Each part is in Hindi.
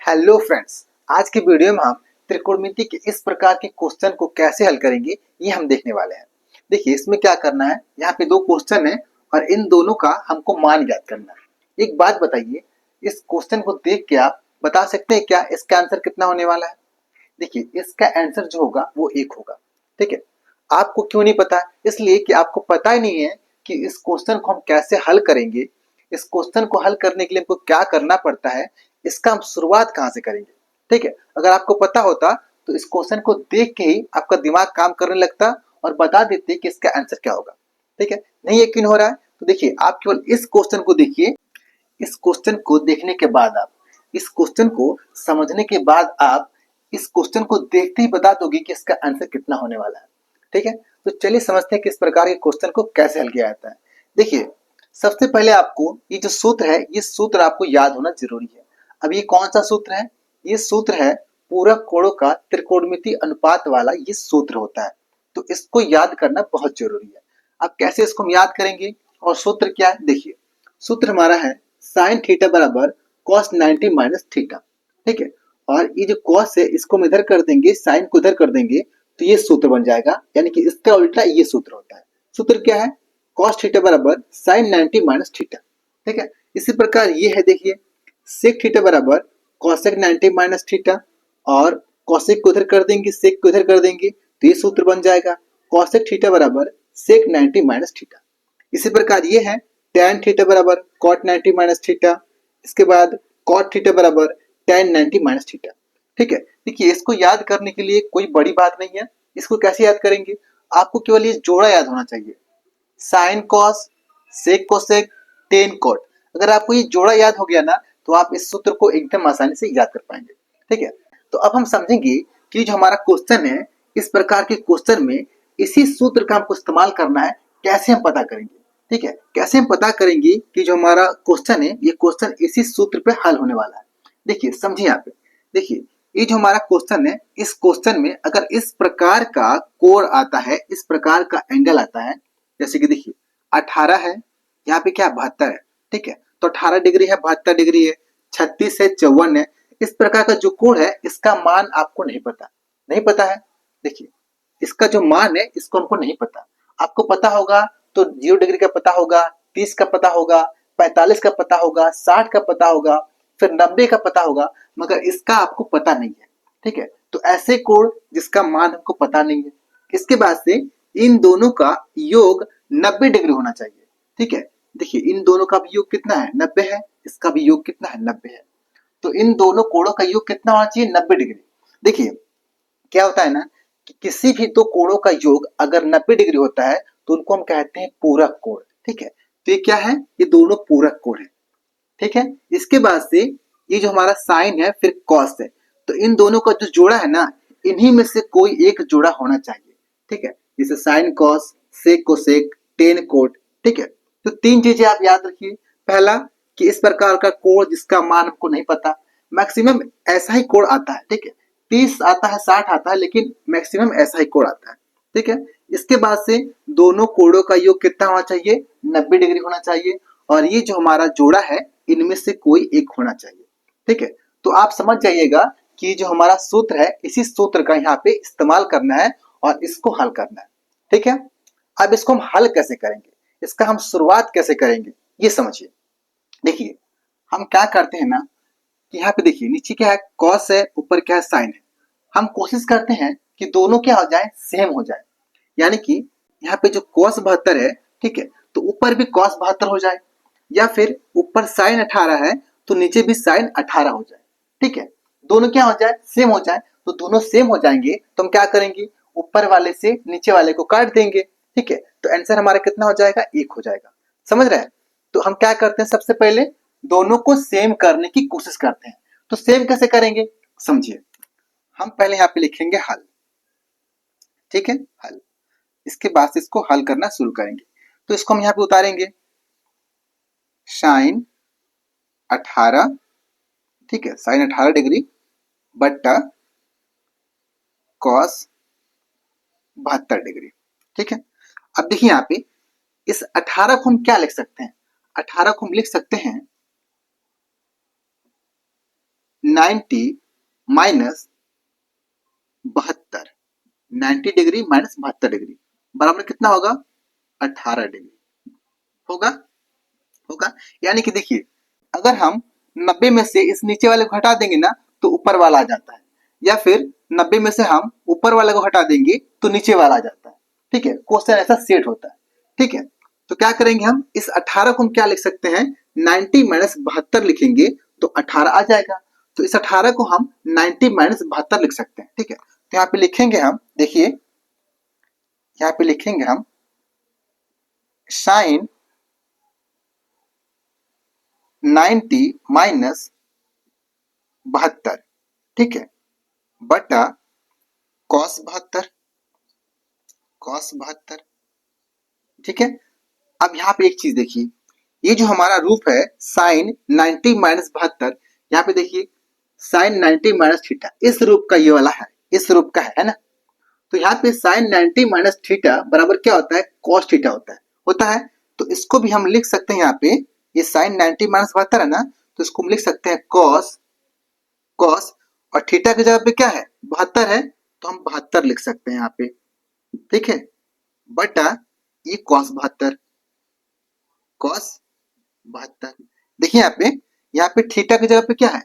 हेलो फ्रेंड्स, आज की वीडियो में हम त्रिकोणमिति के इस प्रकार के क्वेश्चन को कैसे हल करेंगे ये हम देखने वाले हैं। देखिए इसमें क्या करना है, यहाँ पे दो क्वेश्चन है और इन दोनों का हमको मान ज्ञात करना है। एक बात बताइए, इस क्वेश्चन को देख के आप बता सकते हैं क्या इसका आंसर कितना होने वाला है? देखिए इसका आंसर जो होगा वो 1 होगा। ठीक है, आपको क्यों नहीं पता? इसलिए कि आपको पता ही नहीं है कि इस क्वेश्चन को हम कैसे हल करेंगे। इस क्वेश्चन को हल करने के लिए हमको क्या करना पड़ता है, इसका हम शुरुआत कहाँ से करेंगे। ठीक है, अगर आपको पता होता तो इस क्वेश्चन को देख के ही आपका दिमाग काम करने लगता और बता देते कि इसका आंसर क्या होगा। ठीक है, नहीं यकीन हो रहा है तो देखिए आप केवल इस क्वेश्चन को देखिए। इस क्वेश्चन को देखने के बाद आप इस क्वेश्चन को समझने के बाद आप इस क्वेश्चन को देखते ही बता दोगे कि इसका आंसर कितना होने वाला है। ठीक है, तो चलिए समझते हैं कि इस प्रकार के क्वेश्चन को कैसे हल किया जाता है। देखिए सबसे पहले आपको ये जो सूत्र है, ये सूत्र आपको याद होना जरूरी है। अब ये कौन सा सूत्र है? ये सूत्र है पूरक कोणों का त्रिकोणमिति अनुपात वाला ये सूत्र होता है। तो इसको याद करना बहुत जरूरी है। अब कैसे इसको हम याद करेंगे और सूत्र क्या है? देखिए सूत्र हमारा है साइन थीटा बराबर कॉस 90 माइनस थीटा। ठीक है, और ये जो कॉस है इसको हम इधर कर देंगे, साइन को इधर कर देंगे तो ये सूत्र बन जाएगा, यानी कि इसका उल्टा ये सूत्र होता है। सूत्र क्या है? कॉस थीटा बराबर साइन 90 माइनस थीटा। ठीक है, इसी प्रकार ये है, देखिए सेक थीटा बराबर कॉसेक 90 माइनस थीटा, और कॉसेक को इधर कर देंगे, सेक को इधर कर देंगे तो ये सूत्र बन जाएगा कॉसेक थीटा बराबर सेक 90 माइनस थीटा। इसी प्रकार ये है tan थीटा बराबर cot 90 माइनस थीटा। इसके बाद cot थीटा बराबर tan 90 माइनस थीटा। ठीक है, देखिए इसको याद करने के लिए कोई बड़ी बात नहीं है। इसको कैसे याद करेंगे? आपको केवल ये जोड़ा याद होना चाहिए, sine cos sec cosec tan cot. अगर आपको ये जोड़ा याद हो गया ना तो आप इस सूत्र को एकदम आसानी से याद कर पाएंगे। ठीक है, तो अब हम समझेंगे कि जो हमारा क्वेश्चन है, इस प्रकार के क्वेश्चन में इसी सूत्र का हमको इस्तेमाल करना है। कैसे हम पता करेंगे? ठीक है, कैसे हम पता करेंगे कि जो हमारा क्वेश्चन है ये क्वेश्चन इसी सूत्र पे हल होने वाला है। देखिए समझिए यहाँ पे, देखिए ये जो हमारा क्वेश्चन है, इस क्वेश्चन में अगर इस प्रकार का कोण आता है, इस प्रकार का एंगल आता है, जैसे कि देखिए 18 है, यहाँ पे क्या 72 है। ठीक है, तो 18 डिग्री है, 72 डिग्री है, 36 है, 54 है। इस प्रकार का जो कोण है इसका मान आपको नहीं पता, नहीं पता है। देखिए इसका जो मान है इसको हमको नहीं पता। आपको पता होगा तो 0 डिग्री का पता होगा, 30 का पता होगा, 45 का पता होगा, 60 का पता होगा, फिर 90 का पता होगा, मगर इसका आपको पता नहीं है। ठीक है, तो ऐसे कोण जिसका मान हमको पता नहीं है, इसके बाद से इन दोनों का योग 90 डिग्री होना चाहिए। ठीक है, देखिए इन दोनों का भी योग कितना है? 90 है। इसका भी योग कितना है? 90 है। तो इन दोनों कोणों का योग कितना होना चाहिए? 90 डिग्री। देखिए क्या होता है ना कि किसी भी दो कोणों का योग अगर 90 डिग्री होता है तो उनको हम कहते हैं पूरक कोण। ठीक है, तो ये क्या है? ये दोनों पूरक कोण है। ठीक है, इसके बाद से ये जो हमारा साइन है फिर कॉस है, तो इन दोनों का जो जोड़ा है ना, इन्हीं में से कोई एक जोड़ा होना चाहिए। ठीक है, जैसे sine cos sec cosec tan cot. ठीक है, तो 3 चीजें आप याद रखिए। पहला कि इस प्रकार का कोण जिसका मान हमको नहीं पता, मैक्सिमम ऐसा ही कोण आता है। ठीक है, 30 आता है, 60 आता है, लेकिन मैक्सिमम ऐसा ही कोण आता है। ठीक है, इसके बाद से दोनों कोणों का योग कितना होना चाहिए? 90 डिग्री होना चाहिए, और ये जो हमारा जोड़ा है इनमें से कोई एक होना चाहिए। ठीक है, तो आप समझ जाइएगा कि जो हमारा सूत्र है इसी सूत्र का यहाँ पे इस्तेमाल करना है और इसको हल करना है। ठीक है, अब इसको हम हल कैसे करेंगे, इसका हम शुरुआत कैसे करेंगे ये समझिए। देखिए हम क्या करते हैं ना कि यहाँ पे देखिए नीचे क्या है? कॉस है, ऊपर क्या है? साइन है। हम कोशिश करते हैं कि दोनों क्या हो जाए? सेम हो जाए, यानी कि यहाँ पे जो cos 72 है, ठीक है, तो ऊपर भी cos 72 हो जाए, या फिर ऊपर sin 18 है तो नीचे भी sin 18 हो जाए। ठीक है, दोनों क्या हो जाए? सेम हो जाए। तो दोनों सेम हो जाएंगे तो हम क्या करेंगे? ऊपर वाले से नीचे वाले को काट देंगे। ठीक है, तो आंसर हमारा कितना हो जाएगा? 1 हो जाएगा। समझ रहे हैं? तो हम क्या करते हैं, सबसे पहले दोनों को सेम करने की कोशिश करते हैं। तो सेम कैसे करेंगे समझिए। हम पहले यहाँ पे लिखेंगे हल। ठीक है, हल। इसके बाद से इसको हल करना शुरू करेंगे। तो इसको हम यहाँ पे उतारेंगे, साइन 18, ठीक है, साइन 18 डिग्री बट्टा कॉस 72 डिग्री। ठीक है, अब देखिए यहाँ पे इस 18 को हम क्या लिख सकते हैं? 18 को हम लिख सकते हैं 90 माइनस 72, 90 डिग्री माइनस 72 डिग्री बराबर कितना होगा? 18 डिग्री होगा। होगा यानी कि देखिए, अगर हम 90 में से इस नीचे वाले को हटा देंगे ना तो ऊपर वाला आ जाता है, या फिर 90 में से हम ऊपर वाले को हटा देंगे तो नीचे वाला आ जाता है। ठीक है, क्वेश्चन ऐसा सेट होता है। ठीक है, तो क्या करेंगे हम, इस 18 को हम क्या लिख सकते हैं, 90 माइनस 72 लिखेंगे तो 18 आ जाएगा। तो इस 18 को हम 90 माइनस 72 लिख सकते हैं। ठीक है, तो यहाँ पे लिखेंगे हम, देखिए यहाँ पे लिखेंगे हम साइन 90 माइनस 72, ठीक है, बटा कॉस 72, कॉस 72। ठीक है, अब यहाँ पे एक चीज देखिए, ये जो हमारा रूप है साइन 90 माइनस 72, यहाँ पे देखिए साइन 90 माइनस थीटा, इस रूप का ये वाला है, इस रूप का है ना। तो यहाँ पे साइन 90 माइनस थीटा बराबर क्या होता है, कॉस थीटा होता है। तो इसको भी हम लिख सकते हैं, यहाँ पे ये साइन 90 माइनस 72 है ना, तो इसको हम लिख सकते हैं कॉस, कॉस और थीटा की जगह पे क्या है, 72 है, तो हम 72 लिख सकते हैं यहाँ पे। ठीक है, बटा ये कॉस 72, कॉस 72। देखिए यहाँ पे थीटा की जगह पे क्या है,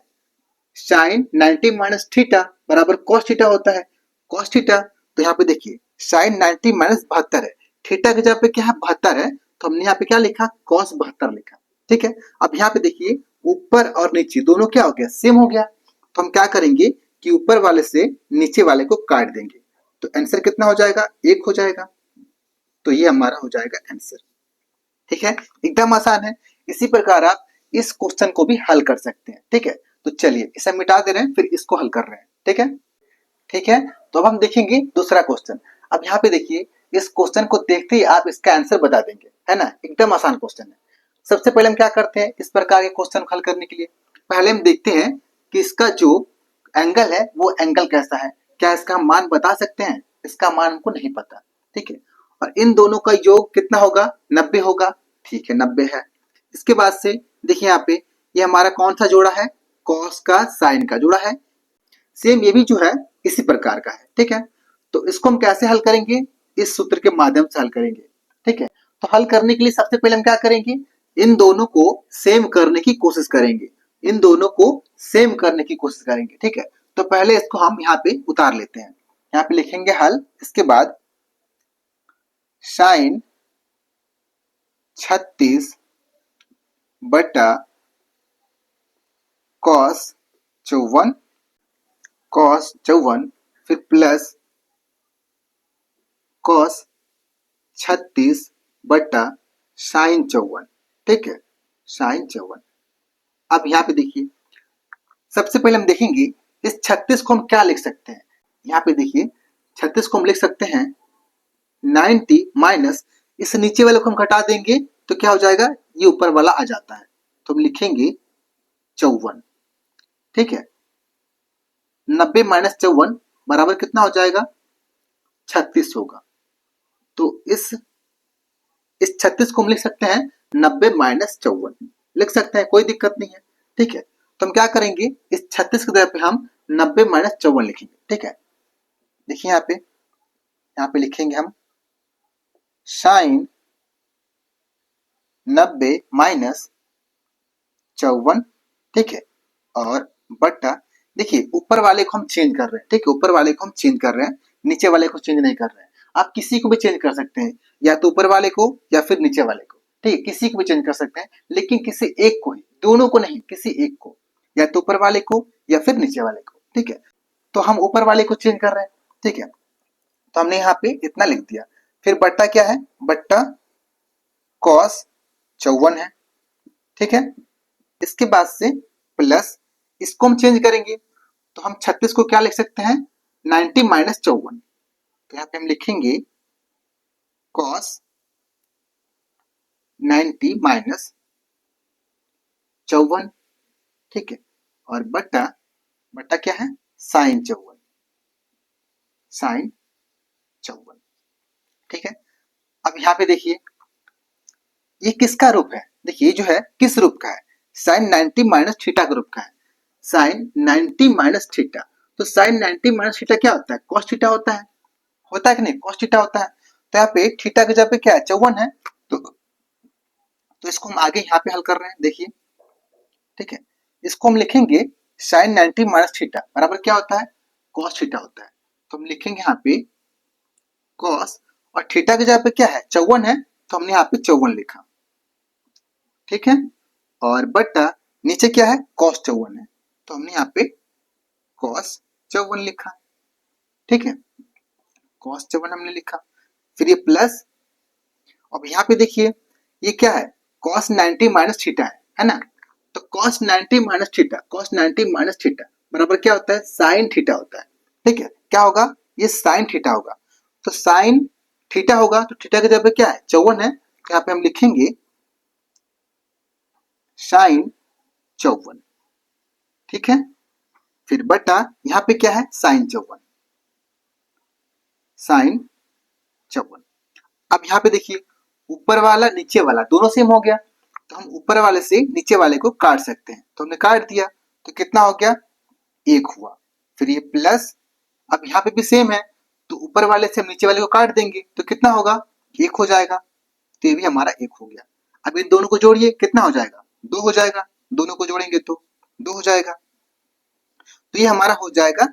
साइन 90 माइनस थीटा बराबर कॉस थीटा होता है, कॉस थीटा। तो यहाँ पे देखिए साइन 90 माइनस 72 है, थीटा की जगह पे क्या है, 72 है, तो हमने यहाँ पे क्या लिखा, कॉस 72 लिखा। ठीक है, अब यहाँ पे देखिए ऊपर और नीचे दोनों क्या हो गया, सेम हो गया। तो हम क्या करेंगे कि ऊपर वाले से नीचे वाले को काट देंगे, तो आंसर कितना हो जाएगा, 1 हो जाएगा। तो ये हमारा हो जाएगा आंसर। ठीक है, एकदम आसान है। इसी प्रकार आप इस क्वेश्चन को भी हल कर सकते हैं। ठीक है, तो चलिए इसे मिटा दे रहे हैं, फिर इसको हल कर रहे हैं। ठीक है, ठीक है, तो अब हम देखेंगे दूसरा क्वेश्चन। अब यहाँ पे देखिए, इस क्वेश्चन को देखते ही आप इसका आंसर बता देंगे, है ना, एकदम आसान क्वेश्चन है। सबसे पहले हम क्या करते हैं, इस प्रकार के क्वेश्चन हल करने के लिए पहले हम देखते हैं कि इसका जो एंगल है वो एंगल कैसा है, क्या इसका हम मान बता सकते हैं, इसका मान हमको नहीं पता। ठीक है, और इन दोनों का योग कितना होगा, 90 होगा। ठीक है, 90 है। इसके बाद से देखिए यहाँ पे ये हमारा कौन सा जोड़ा है, कॉस का साइन का जोड़ा है। सेम ये भी जो है इसी प्रकार का है। ठीक है, तो इसको हम कैसे हल करेंगे, इस सूत्र के माध्यम से हल करेंगे। ठीक है, तो हल करने के लिए सबसे पहले हम क्या करेंगे, इन दोनों को सेम करने की कोशिश करेंगे, इन दोनों को सेम करने की कोशिश करेंगे। ठीक है, तो पहले इसको हम यहाँ पे उतार लेते हैं, यहाँ पे लिखेंगे हल। इसके बाद साइन 36 बटा कॉस 54, कॉस 54 फिर प्लस कॉस 36 बटा साइन 54। ठीक है, साइन 54। अब यहाँ पे देखिए सबसे पहले हम देखेंगे इस 36 को हम क्या लिख सकते हैं। यहाँ पे देखिए 36 को हम लिख सकते हैं 90 माइनस, इस नीचे वाले को हम घटा देंगे तो क्या हो जाएगा, ये ऊपर वाला आ जाता है, तो हम लिखेंगे 54। ठीक है, 90 माइनस 54 बराबर कितना हो जाएगा, 36 होगा। तो इस 36 को हम लिख सकते हैं 90 माइनस 54 लिख सकते हैं, कोई दिक्कत नहीं है। ठीक है, तो हम क्या करेंगे, इस 36 की जगह पे हम 90 माइनस 54 लिखेंगे। ठीक है, देखिए यहाँ पे लिखेंगे हम साइन 90 माइनस 54। ठीक है, और बटा, देखिए ऊपर वाले को हम चेंज कर रहे हैं। ठीक है, ऊपर वाले को हम चेंज कर रहे हैं, नीचे वाले को चेंज नहीं कर रहे हैं। आप किसी को भी चेंज कर सकते हैं, या तो ऊपर वाले को या फिर नीचे वाले को। ठीक है, किसी को भी चेंज कर सकते हैं, लेकिन किसी एक को ही, दोनों को नहीं, किसी एक को, या तो ऊपर वाले को या फिर नीचे वाले को। ठीक है, तो हम ऊपर वाले को चेंज कर रहे हैं। ठीक है, तो हमने यहाँ पे इतना लिख दिया, फिर बट्टा क्या है, बट्टा कॉस 54 है। ठीक है, इसके बाद से प्लस, इसको हम चेंज करेंगे तो हम 36 को क्या लिख सकते हैं, 90 माइनस 54। तो यहाँ पे हम लिखेंगे कॉस 90 माइनस 54। ठीक है, और बटा बटा क्या है, साइन 54, साइन 54। ठीक है, अब यहाँ पे देखिए ये किसका रूप है, देखिए ये जो है किस रूप का है, साइन 90 माइनस थीटा का रूप का है। Sine 90 minus theta. तो साइन 90 माइनस थीटा क्या होता है? कॉस थीटा होता है कि नहीं? कॉस थीटा होता है। तो यहाँ पे थीटा की जगह पे क्या है? 54 है। तो इसको हम आगे यहाँ पे हल कर रहे हैं, देखिए, ठीक है। इसको हम लिखेंगे साइन 90 माइनस थीटा बराबर क्या होता है? कॉस थीटा होता है। तो हम लिखेंगे यहाँ पे कॉस, और थीटा की जगह पे क्या है? 54 है, तो हमने यहाँ पे 54 लिखा, ठीक है। और बटा नीचे क्या है? कॉस 54 है, तो हमने यहाँ पे कॉस 54 लिखा, ठीक है। कॉस 54 हमने लिखा, फिर ये प्लस, अब यहाँ पे देखिए ये क्या है? कॉस 90 माइनस थीटा है ना। तो cos 90 minus theta, cos 90 minus theta बराबर क्या होता है? साइन थीटा होता है, ठीक है। क्या होगा? ये साइन थीटा होगा। तो साइन थीटा होगा, तो थीटा की जगह पे क्या है? 54 है, तो यहाँ पे हम लिखेंगे साइन 54, ठीक है। फिर बटा यहाँ पे क्या है? Sine 54, sine 54। अब यहाँ पे देखिए ऊपर वाला नीचे वाला दोनों सेम हो गया, तो हम ऊपर वाले से नीचे वाले को काट सकते हैं। तो हमने काट दिया, तो कितना हो गया? 1 हुआ। फिर ये प्लस, अब यहाँ पे भी सेम है, तो ऊपर वाले से हम नीचे वाले को काट देंगे, तो कितना होगा? 1 हो जाएगा। तो ये भी हमारा 1 हो गया। अब इन दोनों को जोड़िए, कितना हो जाएगा? 2 हो जाएगा। दोनों को जोड़ेंगे तो 2 हो जाएगा। तो ये हमारा हो जाएगा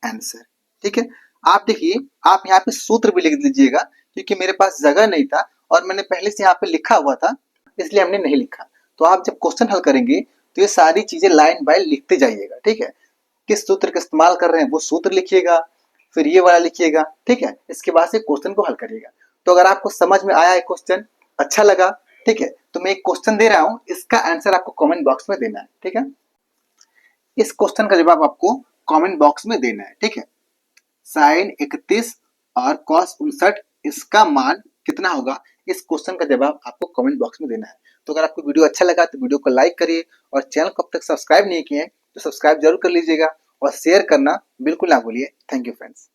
आंसर, ठीक है। आप देखिए, आप यहाँ पे सूत्र भी लिख दीजिएगा, क्योंकि मेरे पास जगह नहीं था और मैंने पहले से यहाँ पे लिखा हुआ था, इसलिए हमने नहीं लिखा। तो आप जब क्वेश्चन हल करेंगे तो ये सारी चीजें लाइन बाय लिखते जाइएगा, ठीक है। किस सूत्र का इस्तेमाल कर रहे हैं वो सूत्र लिखिएगा, फिर ये वाला लिखिएगा, ठीक है। इसके बाद से क्वेश्चन को हल करिएगा। तो अगर आपको समझ में आया है क्वेश्चन, अच्छा लगा, ठीक है, तो मैं एक क्वेश्चन दे रहा हूँ, इसका आंसर आपको कमेंट बॉक्स में देना है, ठीक है। इस क्वेश्चन का जवाब आपको कमेंट बॉक्स में देना है, ठीक है। साइन 31 और कॉस 59 इसका मान कितना होगा? इस क्वेश्चन का जवाब आपको कमेंट बॉक्स में देना है। तो अगर आपको वीडियो अच्छा लगा तो वीडियो को लाइक करिए, और चैनल को अब तक सब्सक्राइब नहीं किए हैं तो सब्सक्राइब जरूर कर लीजिएगा, और शेयर करना बिल्कुल ना भूलिए। Thank you friends.